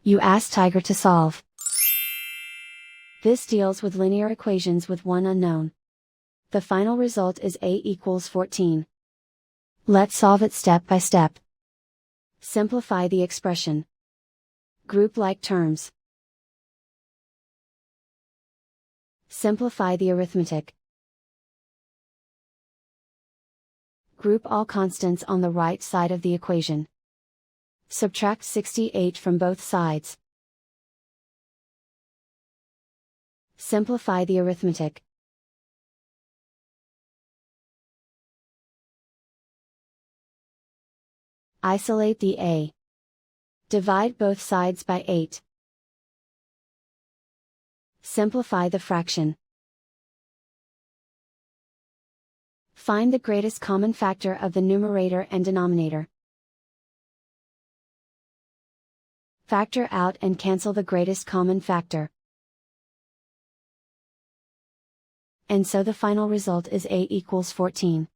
You ask Tiger to solve. This deals with linear equations with one unknown. The final result is a equals 14. Let's solve it step by step. Simplify the expression. Group like terms. Simplify the arithmetic. Group all constants on the right side of the equation. Subtract 68 from both sides. Simplify the arithmetic. Isolate the a. Divide both sides by 8. Simplify the fraction. Find the greatest common factor of the numerator and denominator. Factor out and cancel the greatest common factor. And so the final result is a equals 14.